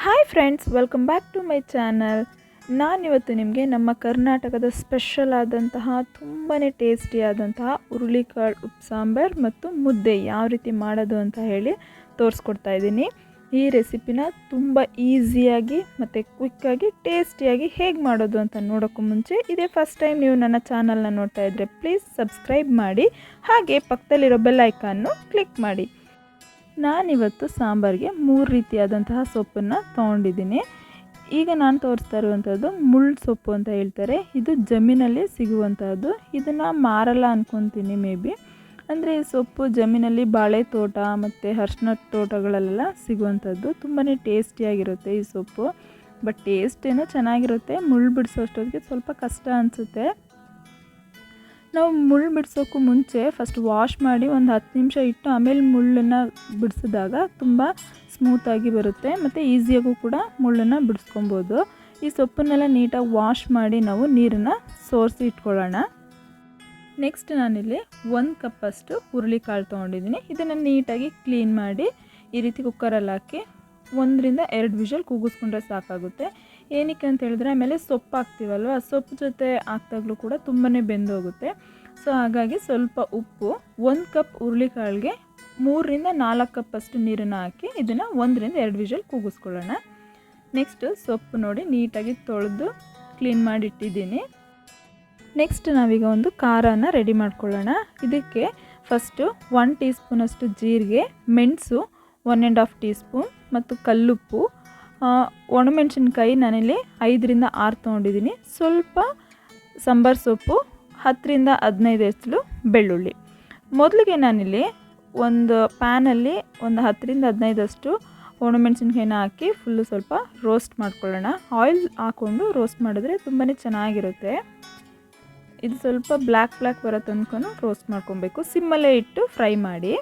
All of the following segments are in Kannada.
Hi friends, welcome back to my channel. ನಾನಿವತ್ತು ನಿಮಗೆ ನಮ್ಮ ಕರ್ನಾಟಕದ ಸ್ಪೆಷಲ್ ಆದಂತಹ ತುಂಬಾ ಟೇಸ್ಟಿಯಾದಂತಹ ಹುರುಳಿಕಾಳು ಉಪ್ಸಾಂಬಾರ್ ಮತ್ತು ಮುದ್ದೆ ಯಾವ ರೀತಿ ಮಾಡೋದು ಅಂತ ಹೇಳಿ ತೋರಿಸ್ಕೊಡ್ತಾ ಇದ್ದೀನಿ. ಈ ರೆಸಿಪಿನ ತುಂಬ ಈಸಿಯಾಗಿ ಮತ್ತು ಕ್ವಿಕ್ಕಾಗಿ ಟೇಸ್ಟಿಯಾಗಿ ಹೇಗೆ ಮಾಡೋದು ಅಂತ ನೋಡೋಕ್ಕೂ ಮುಂಚೆ ಇದೇ ಫಸ್ಟ್ ಟೈಮ್ ನೀವು ನನ್ನ ಚಾನಲ್ನ ನೋಡ್ತಾ ಇದ್ದರೆ ಪ್ಲೀಸ್ ಸಬ್ಸ್ಕ್ರೈಬ್ ಮಾಡಿ, ಹಾಗೆ ಪಕ್ಕದಲ್ಲಿರೋ ಬೆಲ್ ಐಕಾನ್ನು ಕ್ಲಿಕ್ ಮಾಡಿ. ನಾನಿವತ್ತು ಸಾಂಬಾರಿಗೆ 3 ರೀತಿಯಾದಂತಹ ಸೊಪ್ಪನ್ನು ತೊಗೊಂಡಿದ್ದೀನಿ. ಈಗ ನಾನು ತೋರಿಸ್ತಾ ಇರುವಂಥದ್ದು ಮುಳ್ಳು ಸೊಪ್ಪು ಅಂತ ಹೇಳ್ತಾರೆ. ಇದು ಜಮೀನಲ್ಲಿ ಸಿಗುವಂಥದ್ದು. ಇದನ್ನು ಮಾರಲ್ಲ ಅಂದ್ಕೊತೀನಿ ಮೇ ಬಿ. ಅಂದರೆ ಈ ಸೊಪ್ಪು ಜಮೀನಲ್ಲಿ ಬಾಳೆ ತೋಟ ಮತ್ತು ಅರಿಶಿನ ತೋಟಗಳಲ್ಲೆಲ್ಲ ಸಿಗುವಂಥದ್ದು. ತುಂಬಾ ಟೇಸ್ಟಿಯಾಗಿರುತ್ತೆ ಈ ಸೊಪ್ಪು. ಬಟ್ ಟೇಸ್ಟ್ ಏನೋ ಚೆನ್ನಾಗಿರುತ್ತೆ, ಮುಳ್ಳು ಬಿಡಿಸೋಷ್ಟೊತ್ತಿಗೆ ಸ್ವಲ್ಪ ಕಷ್ಟ ಅನಿಸುತ್ತೆ. ನಾವು ಮುಳ್ಳು ಬಿಡಿಸೋಕ್ಕೂ ಮುಂಚೆ ಫಸ್ಟ್ ವಾಶ್ ಮಾಡಿ ಒಂದು 10 ನಿಮಿಷ ಇಟ್ಟು ಆಮೇಲೆ ಮುಳ್ಳನ್ನು ಬಿಡಿಸಿದಾಗ ತುಂಬ ಸ್ಮೂತಾಗಿ ಬರುತ್ತೆ ಮತ್ತು ಈಸಿಯಾಗೂ ಕೂಡ ಮುಳ್ಳನ್ನು ಬಿಡಿಸ್ಕೊಬೋದು. ಈ ಸೊಪ್ಪನ್ನೆಲ್ಲ ನೀಟಾಗಿ ವಾಶ್ ಮಾಡಿ ನಾವು ನೀರನ್ನು ಸೋರಿಸಿ ಇಟ್ಕೊಳ್ಳೋಣ. ನೆಕ್ಸ್ಟ್ ನಾನಿಲ್ಲಿ 1 ಕಪ್ಪಷ್ಟು ಹುರುಳಿಕಾಳು ತೊಗೊಂಡಿದ್ದೀನಿ. ಇದನ್ನು ನೀಟಾಗಿ ಕ್ಲೀನ್ ಮಾಡಿ ಈ ರೀತಿ ಕುಕ್ಕರಲ್ಲಿ ಹಾಕಿ 1 ರಿಂದ 2 ವಿಷಲ್ ಕೂಗಿಸ್ಕೊಂಡ್ರೆ ಸಾಕಾಗುತ್ತೆ. ಏನಕ್ಕೆ ಅಂತ ಹೇಳಿದ್ರೆ ಆಮೇಲೆ ಸೊಪ್ಪು ಹಾಕ್ತೀವಲ್ವ, ಸೊಪ್ಪು ಜೊತೆ ಹಾಕ್ದಾಗಲೂ ಕೂಡ ತುಂಬಾ ಬೆಂದೋಗುತ್ತೆ. ಸೊ ಹಾಗಾಗಿ ಸ್ವಲ್ಪ ಉಪ್ಪು, 1 ಕಪ್ ಹುರುಳಿಕಾಳಿಗೆ 3 ರಿಂದ 4 ಕಪ್ಪಷ್ಟು ನೀರನ್ನು ಹಾಕಿ ಇದನ್ನು 1 ರಿಂದ 2 ವಿಷಲ್ ಕೂಗಿಸ್ಕೊಳ್ಳೋಣ. ನೆಕ್ಸ್ಟು ಸೊಪ್ಪು ನೋಡಿ ನೀಟಾಗಿ ತೊಳೆದು ಕ್ಲೀನ್ ಮಾಡಿ ಇಟ್ಟಿದ್ದೀನಿ. ನೆಕ್ಸ್ಟ್ ನಾವೀಗ ಒಂದು ಖಾರನ ರೆಡಿ ಮಾಡ್ಕೊಳ್ಳೋಣ. ಇದಕ್ಕೆ ಫಸ್ಟು 1 ಟೀ ಸ್ಪೂನಷ್ಟು ಜೀರಿಗೆ, ಮೆಣಸು 1.5 ಟೀ ಸ್ಪೂನ್ ಮತ್ತು ಕಲ್ಲುಪ್ಪು, ಒಣಮೆಣಸಿನ್ಕಾಯಿ ನಾನಿಲ್ಲಿ 5 ರಿಂದ 6 ತೊಗೊಂಡಿದ್ದೀನಿ, ಸ್ವಲ್ಪ ಸಾಂಬಾರು ಸೊಪ್ಪು, 10 ರಿಂದ 15 ಎಸಳು ಬೆಳ್ಳುಳ್ಳಿ. ಮೊದಲಿಗೆ ನಾನಿಲ್ಲಿ ಒಂದು ಪ್ಯಾನಲ್ಲಿ ಒಂದು 10 ರಿಂದ 15 ಅಷ್ಟು ಒಣಮೆಣಸಿನ್ಕಾಯಿನ ಹಾಕಿ ಫುಲ್ಲು ಸ್ವಲ್ಪ ರೋಸ್ಟ್ ಮಾಡ್ಕೊಳ್ಳೋಣ. ಆಯಿಲ್ ಹಾಕ್ಕೊಂಡು ರೋಸ್ಟ್ ಮಾಡಿದ್ರೆ ತುಂಬಾ ಚೆನ್ನಾಗಿರುತ್ತೆ. ಇದು ಸ್ವಲ್ಪ ಬ್ಲ್ಯಾಕ್ ಬರೋ ತನಕ ರೋಸ್ಟ್ ಮಾಡ್ಕೊಬೇಕು. ಸಿಮ್ಮಲ್ಲೇ ಇಟ್ಟು ಫ್ರೈ ಮಾಡಿ.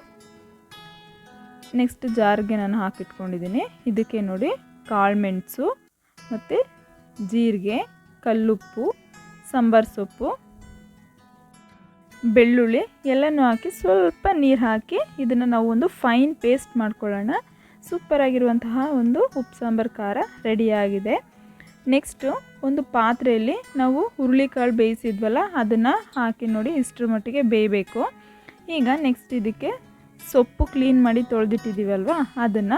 ನೆಕ್ಸ್ಟ್ ಜಾರ್ಗೆ ನಾನು ಹಾಕಿಟ್ಕೊಂಡಿದ್ದೀನಿ. ಇದಕ್ಕೆ ನೋಡಿ ಕಾಳು ಮೆಣಸು ಮತ್ತು ಜೀರಿಗೆ, ಕಲ್ಲುಪ್ಪು, ಸಾಂಬಾರು ಸೊಪ್ಪು, ಬೆಳ್ಳುಳ್ಳಿ ಎಲ್ಲನೂ ಹಾಕಿ ಸ್ವಲ್ಪ ನೀರು ಹಾಕಿ ಇದನ್ನು ನಾವು ಒಂದು ಫೈನ್ ಪೇಸ್ಟ್ ಮಾಡ್ಕೊಳ್ಳೋಣ. ಸೂಪರಾಗಿರುವಂತಹ ಒಂದು ಉಪ್ಪು ಸಾಂಬಾರು ಖಾರ ರೆಡಿಯಾಗಿದೆ. ನೆಕ್ಸ್ಟು ಒಂದು ಪಾತ್ರೆಯಲ್ಲಿ ನಾವು ಹುರುಳಿಕಾಳು ಬೇಯಿಸಿದ್ವಲ್ಲ ಅದನ್ನು ಹಾಕಿ ನೋಡಿ ಇಷ್ಟರ ಮಟ್ಟಿಗೆ ಬೇಯಬೇಕು. ಈಗ ನೆಕ್ಸ್ಟ್ ಇದಕ್ಕೆ ಸೊಪ್ಪು ಕ್ಲೀನ್ ಮಾಡಿ ತೊಳೆದಿಟ್ಟಿದ್ದೀವಲ್ವ ಅದನ್ನು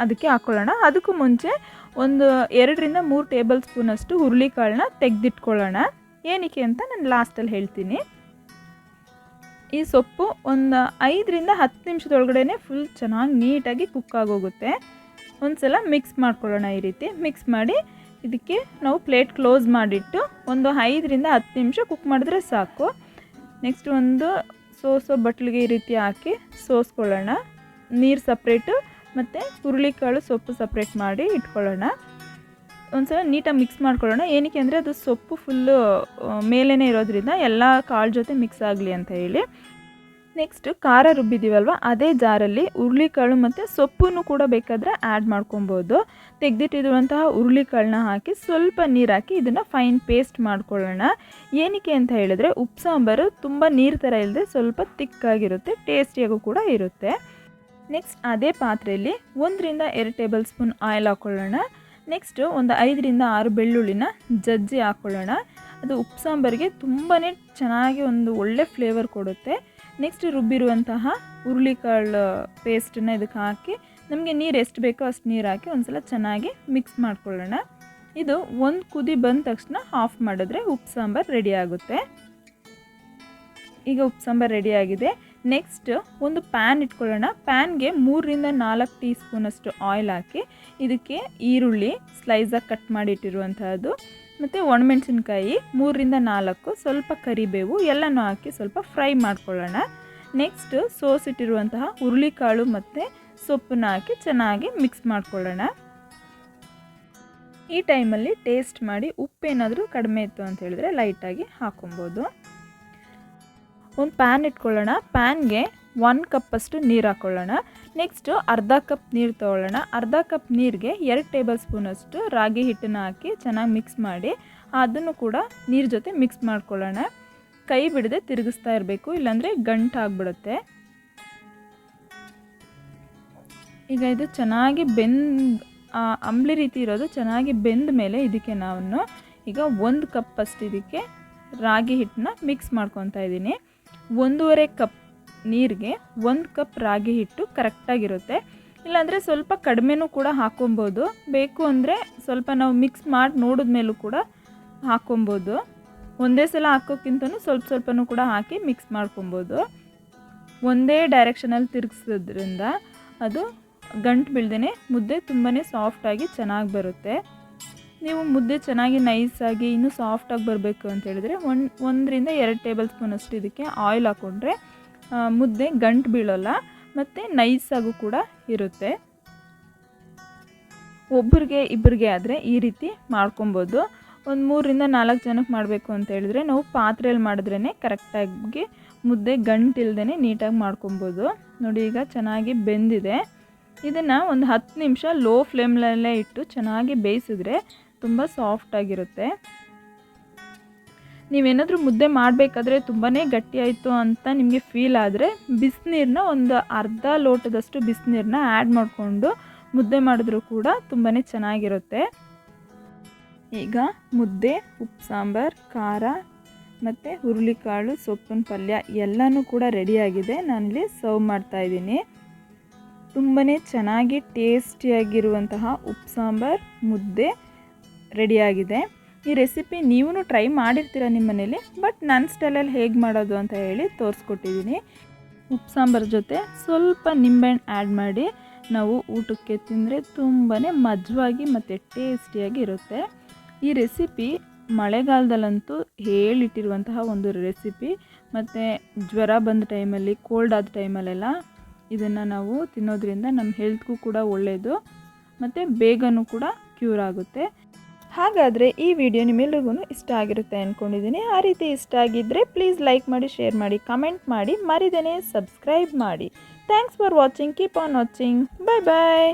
ಅದಕ್ಕೆ ಹಾಕ್ಕೊಳ್ಳೋಣ. ಅದಕ್ಕೂ ಮುಂಚೆ ಒಂದು 2 ರಿಂದ 3 ಟೇಬಲ್ ಸ್ಪೂನಷ್ಟು ಹುರುಳಿಕಾಳನ್ನ ತೆಗೆದಿಟ್ಕೊಳ್ಳೋಣ. ಏನಕ್ಕೆ ಅಂತ ನಾನು ಲಾಸ್ಟಲ್ಲಿ ಹೇಳ್ತೀನಿ. ಈ ಸೊಪ್ಪು ಒಂದು 5 ರಿಂದ 10 ನಿಮಿಷದೊಳಗಡೆ ಫುಲ್ ಚೆನ್ನಾಗಿ ನೀಟಾಗಿ ಕುಕ್ ಆಗೋಗುತ್ತೆ. ಒಂದು ಸಲ ಮಿಕ್ಸ್ ಮಾಡ್ಕೊಳ್ಳೋಣ. ಈ ರೀತಿ ಮಿಕ್ಸ್ ಮಾಡಿ ಇದಕ್ಕೆ ನಾವು ಪ್ಲೇಟ್ ಕ್ಲೋಸ್ ಮಾಡಿಟ್ಟು ಒಂದು 5 ರಿಂದ 10 ನಿಮಿಷ ಕುಕ್ ಮಾಡಿದ್ರೆ ಸಾಕು. ನೆಕ್ಸ್ಟ್ ಒಂದು ಸೋಸೋ ಬಟ್ಲಿಗೆ ಈ ರೀತಿ ಹಾಕಿ ಸೋಸ್ಕೊಳ್ಳೋಣ. ನೀರು ಸಪ್ರೇಟು ಮತ್ತು ಹುರುಳಿಕಾಳು ಸೊಪ್ಪು ಸಪ್ರೇಟ್ ಮಾಡಿ ಇಟ್ಕೊಳ್ಳೋಣ. ಒಂದ್ಸಲ ನೀಟಾಗಿ ಮಿಕ್ಸ್ ಮಾಡ್ಕೊಳ್ಳೋಣ. ಏನಕ್ಕೆ ಅಂದರೆ ಅದು ಸೊಪ್ಪು ಫುಲ್ಲು ಮೇಲೇ ಇರೋದ್ರಿಂದ ಎಲ್ಲ ಕಾಳು ಜೊತೆ ಮಿಕ್ಸ್ ಆಗಲಿ ಅಂತ ಹೇಳಿ. ನೆಕ್ಸ್ಟು ಖಾರ ರುಬ್ಬಿದ್ದೀವಲ್ವ ಅದೇ ಜಾರಲ್ಲಿ ಹುರುಳಿಕಾಳು ಮತ್ತು ಸೊಪ್ಪನ್ನು ಕೂಡ ಬೇಕಾದರೆ ಆ್ಯಡ್ ಮಾಡ್ಕೊಬೋದು. ತೆಗೆದಿಟ್ಟಿರುವಂತಹ ಹುರುಳಿಕಾಳನ್ನ ಹಾಕಿ ಸ್ವಲ್ಪ ನೀರು ಹಾಕಿ ಇದನ್ನು ಫೈನ್ ಪೇಸ್ಟ್ ಮಾಡ್ಕೊಳ್ಳೋಣ. ಏನಕ್ಕೆ ಅಂತ ಹೇಳಿದ್ರೆ ಉಪ್ಪು ಸಾಂಬಾರು ತುಂಬ ನೀರು ಥರ ಇಲ್ಲದೆ ಸ್ವಲ್ಪ ತಿಕ್ಕಾಗಿರುತ್ತೆ, ಟೇಸ್ಟಿಯಾಗೂ ಕೂಡ ಇರುತ್ತೆ. ನೆಕ್ಸ್ಟ್ ಅದೇ ಪಾತ್ರೆಯಲ್ಲಿ 1 ರಿಂದ 2 ಟೇಬಲ್ ಸ್ಪೂನ್ ಆಯಿಲ್ ಹಾಕ್ಕೊಳ್ಳೋಣ. ನೆಕ್ಸ್ಟು ಒಂದು 5 ರಿಂದ 6 ಬೆಳ್ಳುಳ್ಳಿನ ಜಜ್ಜಿ ಹಾಕ್ಕೊಳ್ಳೋಣ. ಅದು ಉಪ್ಪು ಸಾಂಬಾರಿಗೆ ತುಂಬಾ ಚೆನ್ನಾಗಿ ಒಂದು ಒಳ್ಳೆ ಫ್ಲೇವರ್ ಕೊಡುತ್ತೆ. ನೆಕ್ಸ್ಟ್ ರುಬ್ಬಿರುವಂತಹ ಹುರುಳಿಕಾಳು ಪೇಸ್ಟನ್ನು ಇದಕ್ಕೆ ಹಾಕಿ ನಮಗೆ ನೀರು ಎಷ್ಟು ಬೇಕೋ ಅಷ್ಟು ನೀರು ಹಾಕಿ ಒಂದು ಸಲ ಚೆನ್ನಾಗಿ ಮಿಕ್ಸ್ ಮಾಡ್ಕೊಳ್ಳೋಣ. ಇದು ಒಂದು ಕುದಿ ಬಂದ ತಕ್ಷಣ ಆಫ್ ಮಾಡಿದ್ರೆ ಉಪ್ಪು ಸಾಂಬಾರು ರೆಡಿ ಆಗುತ್ತೆ. ಈಗ ಉಪ್ಪು ಸಾಂಬಾರು ರೆಡಿಯಾಗಿದೆ. ನೆಕ್ಸ್ಟ್ ಒಂದು ಪ್ಯಾನ್ ಇಟ್ಕೊಳ್ಳೋಣ. ಪ್ಯಾನ್ಗೆ 3 ರಿಂದ 4 ಟೀ ಸ್ಪೂನಷ್ಟು ಆಯಿಲ್ ಹಾಕಿ ಇದಕ್ಕೆ ಈರುಳ್ಳಿ ಸ್ಲೈಸಾಗಿ ಕಟ್ ಮಾಡಿಟ್ಟಿರುವಂತಹದ್ದು ಮತ್ತು ಒಣಮೆಣಸಿನ್ಕಾಯಿ 3 ರಿಂದ 4, ಸ್ವಲ್ಪ ಕರಿಬೇವು ಎಲ್ಲನೂ ಹಾಕಿ ಸ್ವಲ್ಪ ಫ್ರೈ ಮಾಡ್ಕೊಳ್ಳೋಣ. ನೆಕ್ಸ್ಟ್ ಸೋಸಿಟ್ಟಿರುವಂತಹ ಹುರುಳಿಕಾಳು ಮತ್ತು ಸೊಪ್ಪನ್ನ ಹಾಕಿ ಚೆನ್ನಾಗಿ ಮಿಕ್ಸ್ ಮಾಡ್ಕೊಳ್ಳೋಣ. ಈ ಟೈಮಲ್ಲಿ ಟೇಸ್ಟ್ ಮಾಡಿ ಉಪ್ಪೇನಾದರೂ ಕಡಿಮೆ ಇತ್ತು ಅಂತ ಹೇಳಿದ್ರೆ ಲೈಟಾಗಿ ಹಾಕೊಬೋದು. ಒಂದು ಪ್ಯಾನ್ ಇಟ್ಕೊಳ್ಳೋಣ. ಪ್ಯಾನ್ಗೆ 1 ಕಪ್ಪಷ್ಟು ನೀರು ಹಾಕ್ಕೊಳ್ಳೋಣ. ನೆಕ್ಸ್ಟು ಅರ್ಧ ಕಪ್ ನೀರು ತೊಗೊಳ್ಳೋಣ. ಅರ್ಧ ಕಪ್ ನೀರಿಗೆ 2 ಟೇಬಲ್ ಸ್ಪೂನಷ್ಟು ರಾಗಿ ಹಿಟ್ಟನ್ನು ಹಾಕಿ ಚೆನ್ನಾಗಿ ಮಿಕ್ಸ್ ಮಾಡಿ ಅದನ್ನು ಕೂಡ ನೀರು ಜೊತೆ ಮಿಕ್ಸ್ ಮಾಡ್ಕೊಳ್ಳೋಣ. ಕೈ ಬಿಡದೆ ತಿರುಗಿಸ್ತಾ ಇರಬೇಕು, ಇಲ್ಲಾಂದರೆ ಗಂಟಾಗ್ಬಿಡುತ್ತೆ. ಈಗ ಇದು ಚೆನ್ನಾಗಿ ಅಂಬ್ಲಿ ರೀತಿ ಇರೋದು ಚೆನ್ನಾಗಿ ಬೆಂದ ಮೇಲೆ ಇದಕ್ಕೆ ನಾನು ಈಗ 1 ಕಪ್ ಅಷ್ಟು ಇದಕ್ಕೆ ರಾಗಿ ಹಿಟ್ಟನ್ನ ಮಿಕ್ಸ್ ಮಾಡ್ಕೊತಾ ಇದ್ದೀನಿ. 1.5 ಕಪ್ ನೀರಿಗೆ 1 ಕಪ್ ರಾಗಿ ಹಿಟ್ಟು ಕರೆಕ್ಟಾಗಿರುತ್ತೆ. ಇಲ್ಲಾಂದರೆ ಸ್ವಲ್ಪ ಕಡಿಮೆನೂ ಕೂಡ ಹಾಕ್ಕೊಬೋದು. ಬೇಕು ಅಂದರೆ ಸ್ವಲ್ಪ ನಾವು ಮಿಕ್ಸ್ ಮಾಡಿ ನೋಡಿದ್ಮೇಲೂ ಕೂಡ ಹಾಕ್ಕೊಬೋದು. ಒಂದೇ ಸಲ ಹಾಕೋಕ್ಕಿಂತನೂ ಸ್ವಲ್ಪನೂ ಕೂಡ ಹಾಕಿ ಮಿಕ್ಸ್ ಮಾಡ್ಕೊಬೋದು. ಒಂದೇ ಡೈರೆಕ್ಷನಲ್ಲಿ ತಿರುಗಿಸೋದ್ರಿಂದ ಅದು ಗಂಟು ಬೀಳ್ದೇ ಮುದ್ದೆ ತುಂಬಾ ಸಾಫ್ಟಾಗಿ ಚೆನ್ನಾಗಿ ಬರುತ್ತೆ. ನೀವು ಮುದ್ದೆ ಚೆನ್ನಾಗಿ ನೈಸಾಗಿ ಇನ್ನೂ ಸಾಫ್ಟಾಗಿ ಬರಬೇಕು ಅಂತ ಹೇಳಿದ್ರೆ 1 ರಿಂದ 2 ಟೇಬಲ್ ಸ್ಪೂನ್ ಅಷ್ಟು ಇದಕ್ಕೆ ಆಯಿಲ್ ಹಾಕ್ಕೊಂಡ್ರೆ ಮುದ್ದೆ ಗಂಟು ಬೀಳೋಲ್ಲ ಮತ್ತು ನೈಸಾಗೂ ಕೂಡ ಇರುತ್ತೆ. ಒಬ್ಬರಿಗೆ ಇಬ್ಬರಿಗೆ ಆದರೆ ಈ ರೀತಿ ಮಾಡ್ಕೊಬೋದು. ಒಂದು 3 ರಿಂದ 4 ಜನಕ್ಕೆ ಮಾಡಬೇಕು ಅಂತ ಹೇಳಿದ್ರೆ ನಾವು ಪಾತ್ರೆಯಲ್ಲಿ ಮಾಡಿದ್ರೇ ಕರೆಕ್ಟಾಗಿ ಮುದ್ದೆ ಗಂಟಿಲ್ದೇ ನೀಟಾಗಿ ಮಾಡ್ಕೊಬೋದು. ನೋಡಿ ಈಗ ಚೆನ್ನಾಗಿ ಬೆಂದಿದೆ. ಇದನ್ನು ಒಂದು 10 ನಿಮಿಷ ಲೋ ಫ್ಲೇಮ್ನಲ್ಲೇ ಇಟ್ಟು ಚೆನ್ನಾಗಿ ಬೇಯಿಸಿದ್ರೆ ತುಂಬ ಸಾಫ್ಟಾಗಿರುತ್ತೆ. ನೀವೇನಾದರೂ ಮುದ್ದೆ ಮಾಡಬೇಕಾದ್ರೆ ತುಂಬಾ ಗಟ್ಟಿಯಾಯಿತು ಅಂತ ನಿಮಗೆ ಫೀಲ್ ಆದರೆ ಬಿಸಿನೀರನ್ನ ಒಂದು ಅರ್ಧ ಲೋಟದಷ್ಟು ಬಿಸಿನೀರನ್ನ ಆ್ಯಡ್ ಮಾಡಿಕೊಂಡು ಮುದ್ದೆ ಮಾಡಿದ್ರೂ ಕೂಡ ತುಂಬಾ ಚೆನ್ನಾಗಿರುತ್ತೆ. ಈಗ ಮುದ್ದೆ, ಉಪ್ಪು ಸಾಂಬಾರು, ಖಾರ ಮತ್ತು ಹುರುಳಿಕಾಳು ಸೊಪ್ಪಿನ ಪಲ್ಯ ಎಲ್ಲನೂ ಕೂಡ ರೆಡಿಯಾಗಿದೆ. ನಾನಿಲ್ಲಿ ಸರ್ವ್ ಮಾಡ್ತಾಯಿದ್ದೀನಿ. ತುಂಬಾ ಚೆನ್ನಾಗಿ ಟೇಸ್ಟಿಯಾಗಿರುವಂತಹ ಉಪ್ಪು ಸಾಂಬಾರು ಮುದ್ದೆ ರೆಡಿಯಾಗಿದೆ. ಈ ರೆಸಿಪಿ ನೀವು ಟ್ರೈ ಮಾಡಿರ್ತೀರ ನಿಮ್ಮ ಮನೇಲಿ, ಬಟ್ ನನ್ನ ಸ್ಟೈಲಲ್ಲಿ ಹೇಗೆ ಮಾಡೋದು ಅಂತ ಹೇಳಿ ತೋರಿಸ್ಕೊಟ್ಟಿದ್ದೀನಿ. ಉಪ್ಪು ಸಾಂಬಾರು ಜೊತೆ ಸ್ವಲ್ಪ ನಿಂಬೆಹಣ್ಣು ಆ್ಯಡ್ ಮಾಡಿ ನಾವು ಊಟಕ್ಕೆ ತಿಂದರೆ ತುಂಬಾ ಮಜವಾಗಿ ಮತ್ತು ಟೇಸ್ಟಿಯಾಗಿ ಇರುತ್ತೆ. ಈ ರೆಸಿಪಿ ಮಳೆಗಾಲದಲ್ಲಂತೂ ಹೇಳಿಟ್ಟಿರುವಂತಹ ಒಂದು ರೆಸಿಪಿ. ಮತ್ತು ಜ್ವರ ಬಂದ ಟೈಮಲ್ಲಿ, ಕೋಲ್ಡ್ ಆದ ಟೈಮಲ್ಲೆಲ್ಲ ಇದನ್ನು ನಾವು ತಿನ್ನೋದ್ರಿಂದ ನಮ್ಮ ಹೆಲ್ತ್ಗೂ ಕೂಡ ಒಳ್ಳೆಯದು ಮತ್ತು ಬೇಗನೂ ಕೂಡ ಕ್ಯೂರ್ ಆಗುತ್ತೆ. ಹಾಗಾದರೆ ಈ ವಿಡಿಯೋ ನಿಮ್ಮೆಲ್ಲರಿಗೂ ಇಷ್ಟ ಆಗಿರುತ್ತೆ ಅಂದ್ಕೊಂಡಿದ್ದೀನಿ. ಆ ರೀತಿ ಇಷ್ಟ ಆಗಿದ್ದರೆ ಪ್ಲೀಸ್ ಲೈಕ್ ಮಾಡಿ, ಶೇರ್ ಮಾಡಿ, ಕಮೆಂಟ್ ಮಾಡಿ, ಮರಿದೇನೆ ಸಬ್ಸ್ಕ್ರೈಬ್ ಮಾಡಿ. Thanks for watching. Keep on watching. Bye bye.